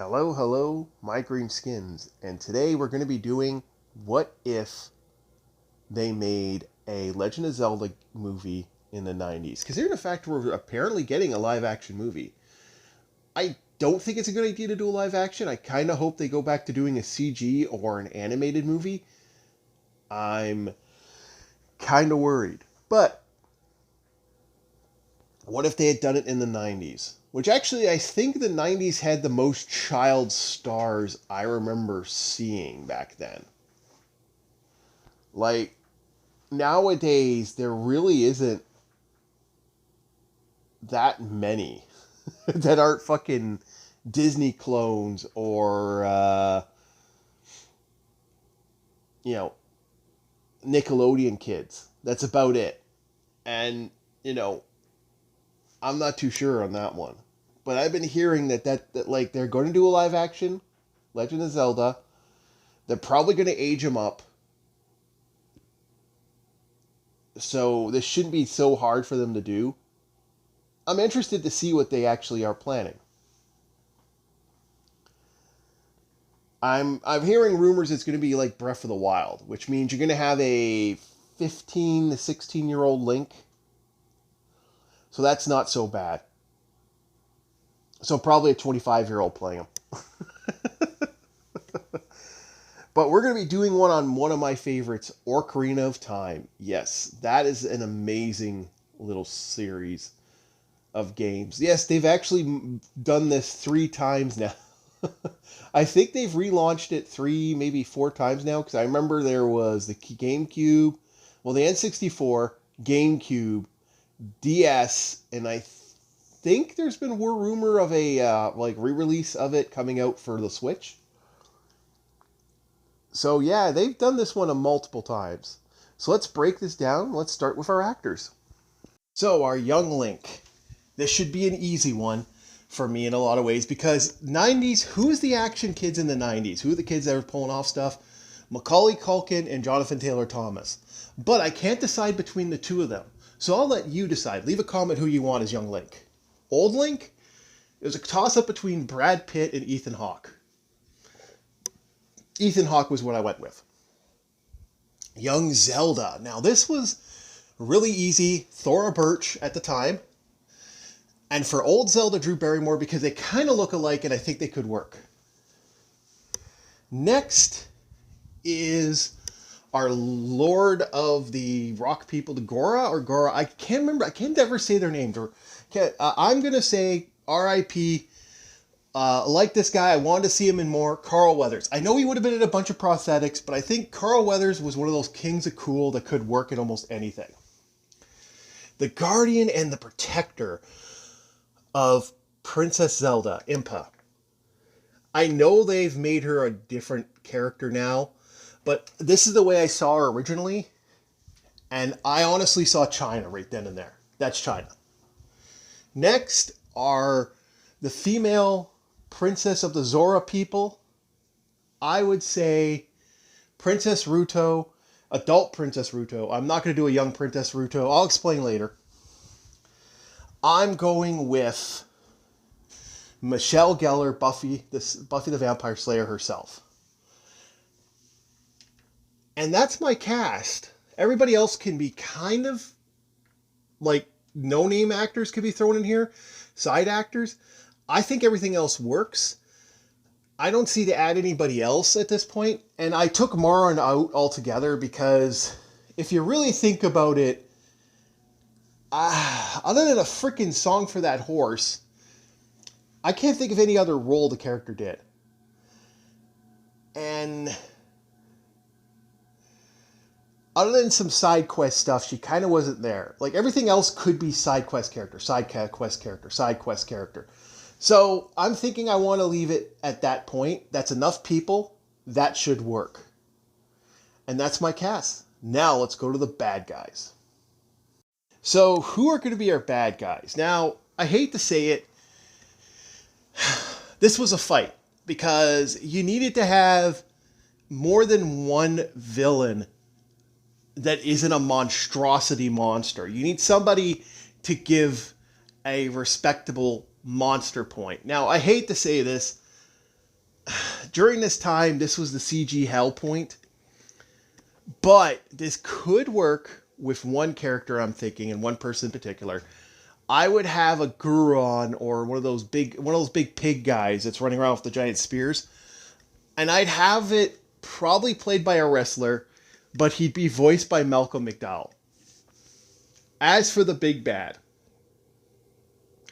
Hello, hello, my green skins, and today we're going to be doing what if they made a Legend of Zelda movie in the 90s? Because in fact, we're apparently getting a live action movie. I don't think it's a good idea to do a live action. I kind of hope they go back to doing a CG or an animated movie. I'm kind of worried. But what if they had done it in the 90s? Which actually, I think the 90s had the most child stars I remember seeing back then. Like, nowadays, there really isn't that many that aren't fucking Disney clones or, you know, Nickelodeon kids. That's about it. And, you know, I'm not too sure on that one. But I've been hearing that like they're going to do a live action Legend of Zelda. They're probably going to age them up. So this shouldn't be so hard for them to do. I'm interested to see what they actually are planning. I'm hearing rumors it's going to be like Breath of the Wild, which means you're going to have a 15 to 16-year-old Link. So that's not so bad. So probably a 25-year-old playing him. But we're going to be doing one on one of my favorites, Ocarina of Time. Yes, that is an amazing little series of games. Yes, they've actually done this 3 times now. I think they've relaunched it 3, maybe 4 times now, because I remember there was the GameCube, well, the N64, GameCube, DS, and I think there's been rumor of a like re-release of it coming out for the Switch. So yeah, they've done this one multiple times. So let's break this down. Let's start with our actors. So our young Link. This should be an easy one for me in a lot of ways because 90s, who's the action kids in the 90s? Who are the kids that are pulling off stuff? Macaulay Culkin and Jonathan Taylor Thomas. But I can't decide between the two of them. So I'll let you decide. Leave a comment who you want as young Link. Old Link? It was a toss-up between Brad Pitt and Ethan Hawke. Ethan Hawke was what I went with. Young Zelda. Now this was really easy. Thora Birch at the time. And for old Zelda, Drew Barrymore, because they kind of look alike and I think they could work. Next is our Lord of the Rock People, the Gora or Gora. I can't remember. I can't ever say their names. I'm going to say R.I.P. Like this guy. I wanted to see him in more. Carl Weathers. I know he would have been in a bunch of prosthetics, but I think Carl Weathers was one of those kings of cool that could work in almost anything. The Guardian and the Protector of Princess Zelda, Impa. I know they've made her a different character now, but this is the way I saw her originally, and I honestly saw China right then and there. That's China. Next are the female princess of the Zora people. I would say Princess Ruto, adult Princess Ruto. I'm not going to do a young Princess Ruto. I'll explain later. I'm going with Michelle Gellar, Buffy the Vampire Slayer herself. And that's my cast. Everybody else can be kind of like no-name actors could be thrown in here, side actors. I think everything else works. I don't see to add anybody else at this point. And I took Marin out altogether because if you really think about it, other than a freaking song for that horse, I can't think of any other role the character did. And other than some side quest stuff, she kind of wasn't there. Like everything else could be side quest character, side quest character, side quest character. So I'm thinking I want to leave it at that point. That's enough people. That should work. And that's my cast. Now let's go to the bad guys. So who are going to be our bad guys? Now, I hate to say it, this was a fight because you needed to have more than one villain that isn't a monstrosity monster. You need somebody to give a respectable monster point. Now, I hate to say this, during this time, this was the CG hell point. But this could work with one character I'm thinking, and one person in particular. I would have a Guron or one of those big pig guys that's running around with the giant spears. And I'd have it probably played by a wrestler, but he'd be voiced by Malcolm McDowell. As for the big bad,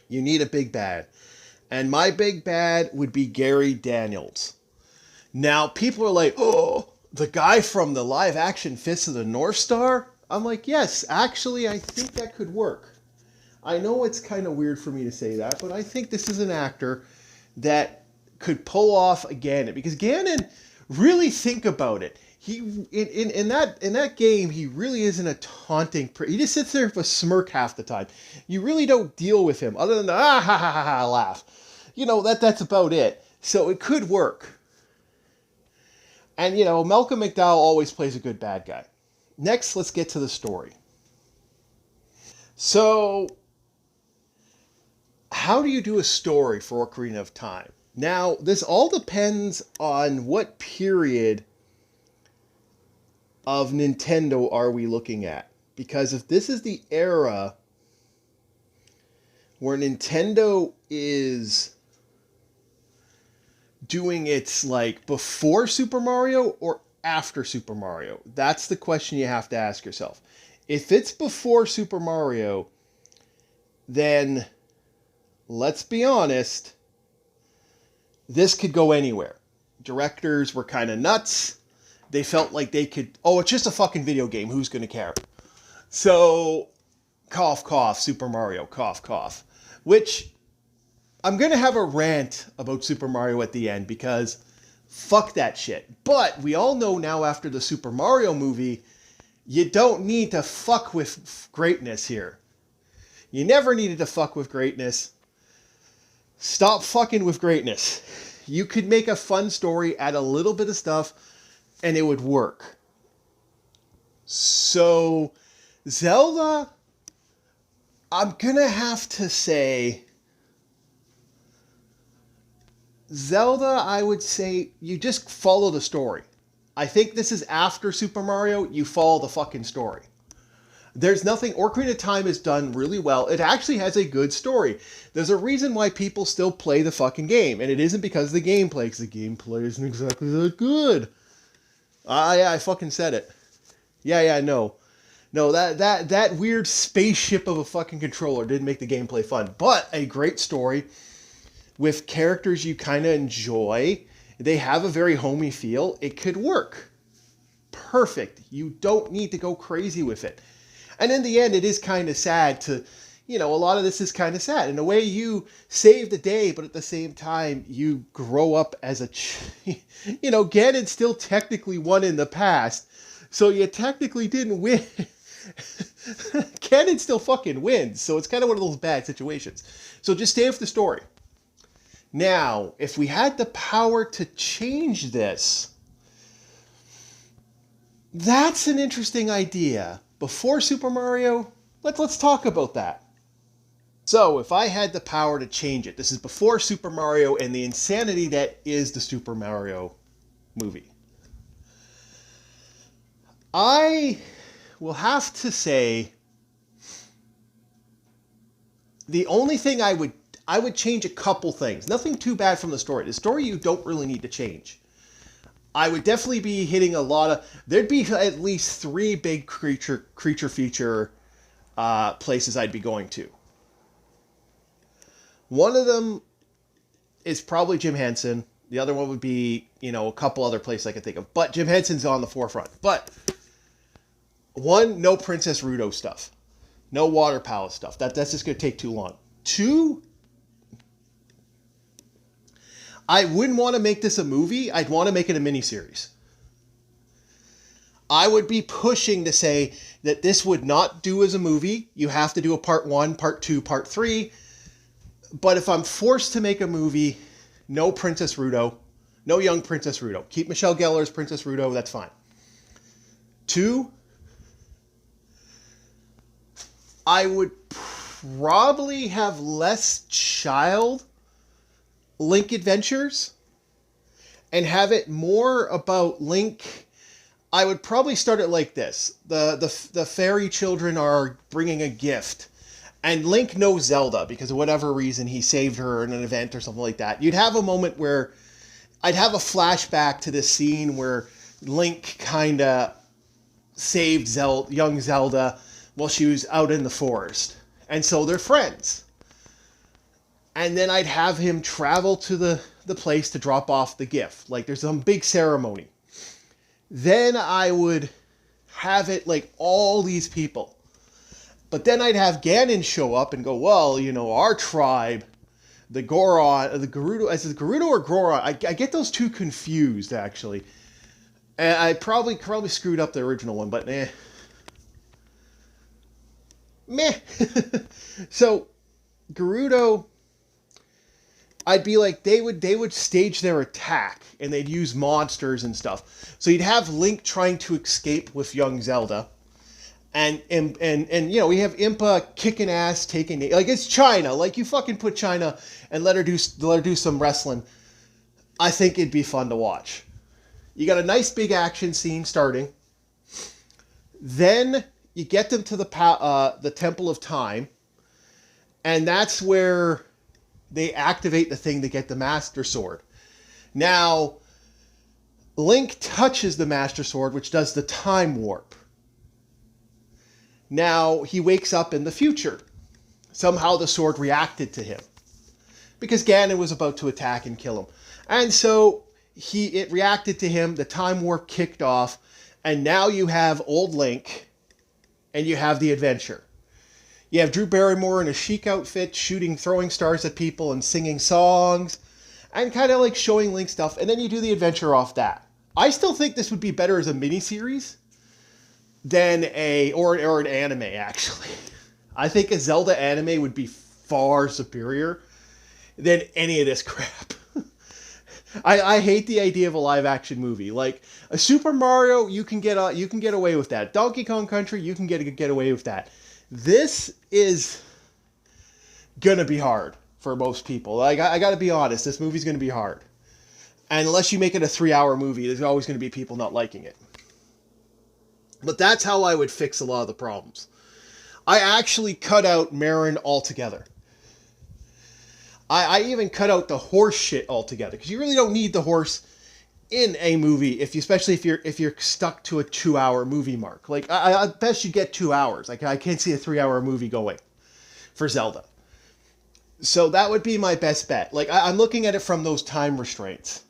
you need a big bad. And my big bad would be Gary Daniels. Now, people are like, oh, the guy from the live action Fist of the North Star? I'm like, yes, actually, I think that could work. I know it's kind of weird for me to say that, but I think this is an actor that could pull off a Ganon. Because Ganon, really think about it. He in that game, he really isn't a taunting. He just sits there with a smirk half the time. You really don't deal with him other than the ah ha ha ha, ha laugh. You know, that's about it. So it could work. And you know, Malcolm McDowell always plays a good bad guy. Next, let's get to the story. So, how do you do a story for Ocarina of Time? Now, this all depends on what period of Nintendo are we looking at. Because if this is the era where Nintendo is doing its like before Super Mario or after Super Mario, that's the question you have to ask yourself. If it's before Super Mario, then let's be honest, this could go anywhere. Directors were kind of nuts. They felt like they could, oh, it's just a fucking video game. Who's going to care? So, cough, cough, Super Mario, cough, cough. Which, I'm going to have a rant about Super Mario at the end because fuck that shit. But we all know now after the Super Mario movie, you don't need to fuck with greatness here. You never needed to fuck with greatness. Stop fucking with greatness. You could make a fun story, add a little bit of stuff, and it would work. So, Zelda, I'm gonna have to say, Zelda, I would say, you just follow the story. I think this is after Super Mario, you follow the fucking story. There's nothing, Ocarina of Time is done really well. It actually has a good story. There's a reason why people still play the fucking game, and it isn't because of the gameplay, because the gameplay isn't exactly that good. Yeah, I fucking said it. Yeah, no. No, that weird spaceship of a fucking controller didn't make the gameplay fun. But a great story with characters you kind of enjoy. They have a very homey feel. It could work. Perfect. You don't need to go crazy with it. And in the end, it is kind of sad to, you know, a lot of this is kind of sad. In a way, you save the day, but at the same time, you grow up as a, you know, Ganon still technically won in the past. So you technically didn't win. Ganon still fucking wins. So it's kind of one of those bad situations. So just stay with the story. Now, if we had the power to change this, that's an interesting idea. Before Super Mario, let's talk about that. So, if I had the power to change it, this is before Super Mario and the insanity that is the Super Mario movie. I will have to say, the only thing I would change a couple things. Nothing too bad from the story. The story you don't really need to change. I would definitely be hitting a lot of... There'd be at least 3 big creature feature places I'd be going to. One of them is probably Jim Henson. The other one would be, you know, a couple other places I could think of. But Jim Henson's on the forefront. But, 1, no Princess Ruto stuff. No Water Palace stuff. That's just going to take too long. 2... I wouldn't want to make this a movie. I'd want to make it a miniseries. I would be pushing to say that this would not do as a movie. You have to do a part 1, part 2, part 3. But if I'm forced to make a movie, no Princess Ruto, no young Princess Ruto. Keep Michelle Gellar as Princess Ruto, that's fine. 2, I would probably have less child Link adventures and have it more about Link. I would probably start it like this. The fairy children are bringing a gift. And Link knows Zelda because of whatever reason he saved her in an event or something like that. You'd have a moment where I'd have a flashback to this scene where Link kind of saved young Zelda while she was out in the forest. And so they're friends. And then I'd have him travel to the place to drop off the gift. Like there's some big ceremony. Then I would have it like all these people. But then I'd have Ganon show up and go, well, our tribe, the Goron, the Gerudo, is it Gerudo or Goron? I get those two confused, actually. And I probably screwed up the original one, but meh. So, Gerudo, I'd be like, they would stage their attack, and they'd use monsters and stuff. So you'd have Link trying to escape with young Zelda. And we have Impa kicking ass, like it's China. Like you fucking put China and let her do some wrestling. I think it'd be fun to watch. You got a nice big action scene starting. Then you get them to the Temple of Time, and that's where they activate the thing to get the Master Sword. Now, Link touches the Master Sword, which does the time warp. Now, he wakes up in the future. Somehow the sword reacted to him. Because Ganon was about to attack and kill him. And so, it reacted to him, the time warp kicked off, and now you have old Link, and you have the adventure. You have Drew Barrymore in a chic outfit, throwing stars at people and singing songs, and kind of like showing Link stuff, and then you do the adventure off that. I still think this would be better as a miniseries than an anime, actually. I think a Zelda anime would be far superior than any of this crap. I hate the idea of a live action movie. Like a Super Mario, you can get away with that. Donkey Kong Country, you can get away with that. This is gonna be hard for most people. Like I gotta be honest, this movie's gonna be hard. And unless you make it a 3-hour movie, there's always gonna be people not liking it. But that's how I would fix a lot of the problems. I actually cut out Marin altogether. I even cut out the horse shit altogether, because you really don't need the horse in a movie, especially if you're stuck to a 2-hour movie mark. Like I best you get 2 hours. Like I can't see a 3-hour movie going for Zelda. So that would be my best bet. Like I'm looking at it from those time restraints.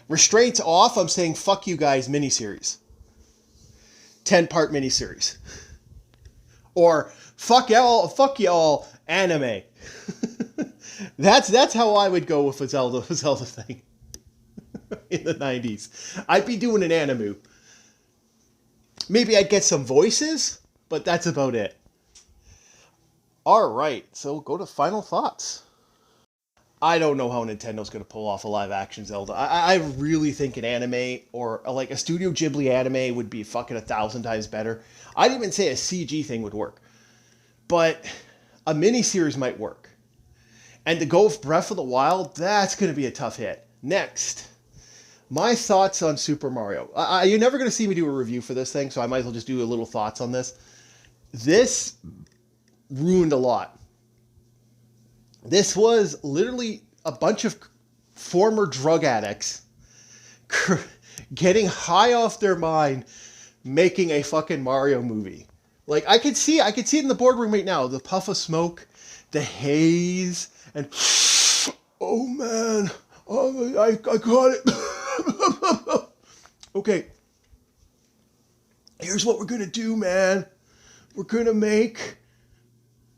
Restraints off, I'm saying fuck you guys, miniseries. 10-part miniseries. Or fuck y'all anime. That's how I would go with a Zelda thing in the 90s. I'd be doing an anime. Maybe I'd get some voices, but that's about it. All right, so go to final thoughts. I don't know how Nintendo's going to pull off a live-action Zelda. I really think an anime or like a Studio Ghibli anime would be fucking 1,000 times better. I'd even say a CG thing would work. But a miniseries might work. And to go with Breath of the Wild, that's going to be a tough hit. Next, my thoughts on Super Mario. You're never going to see me do a review for this thing, so I might as well just do a little thoughts on this. This ruined a lot. This was literally a bunch of former drug addicts getting high off their mind, making a fucking Mario movie. Like I could see it in the boardroom right now. The puff of smoke, the haze, and oh man, I got it. Okay, here's what we're gonna do, man. We're gonna make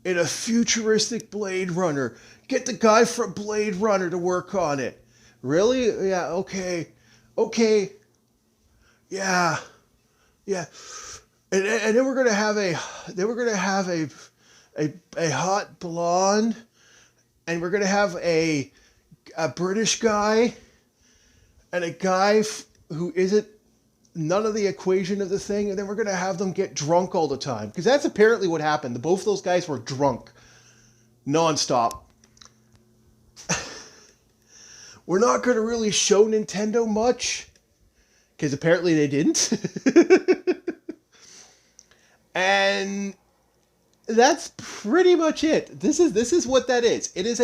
in a futuristic Blade Runner. Get the guy from Blade Runner to work on it. Really? Yeah, okay. Yeah. And then we're gonna have a hot blonde, and we're gonna have a British guy, and a guy who isn't none of the equation of the thing, and then we're going to have them get drunk all the time. Because that's apparently what happened. Both those guys were drunk. Nonstop. we're not going to really show Nintendo much, because apparently they didn't. And that's pretty much it. This is what that is. It is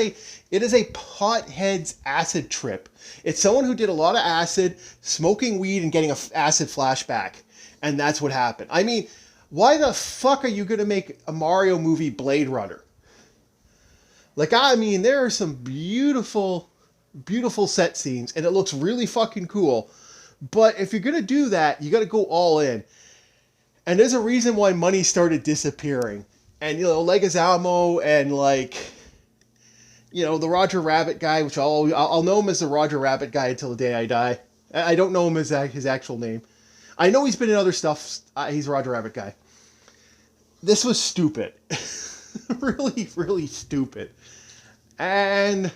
a pothead's acid trip. It's someone who did a lot of acid, smoking weed, and getting an acid flashback, and that's what happened. I mean, why the fuck are you gonna make a Mario movie Blade Runner? Like, I mean, there are some beautiful, beautiful set scenes, and it looks really fucking cool. But if you're gonna do that, you gotta go all in. And there's a reason why money started disappearing. And, Leguizamo and, the Roger Rabbit guy, which I'll know him as the Roger Rabbit guy until the day I die. I don't know him as his actual name. I know he's been in other stuff. He's a Roger Rabbit guy. This was stupid. Really, really stupid. And,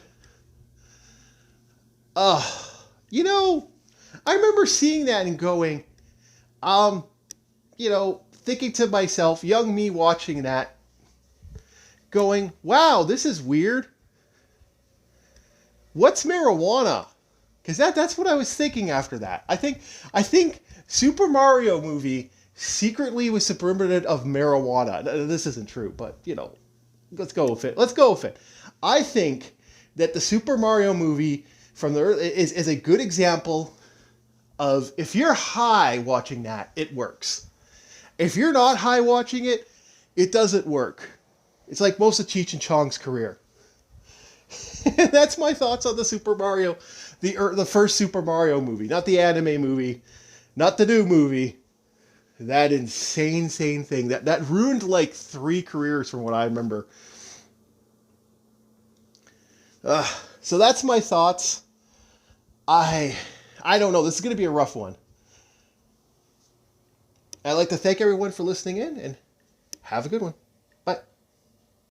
I remember seeing that and going, thinking to myself, young me watching that, going, wow, this is weird. What's marijuana? Because that's what I was thinking after that. I think Super Mario movie secretly was subliminal of marijuana. This isn't true, but, let's go with it. I think that the Super Mario movie from the is a good example of, if you're high watching that, it works. If you're not high watching it, it doesn't work. It's like most of Cheech and Chong's career. That's my thoughts on the Super Mario, the first Super Mario movie, not the anime movie, not the new movie. That insane thing that ruined like 3 careers from what I remember. So that's my thoughts. I don't know. This is going to be a rough one. I'd like to thank everyone for listening in, and have a good one.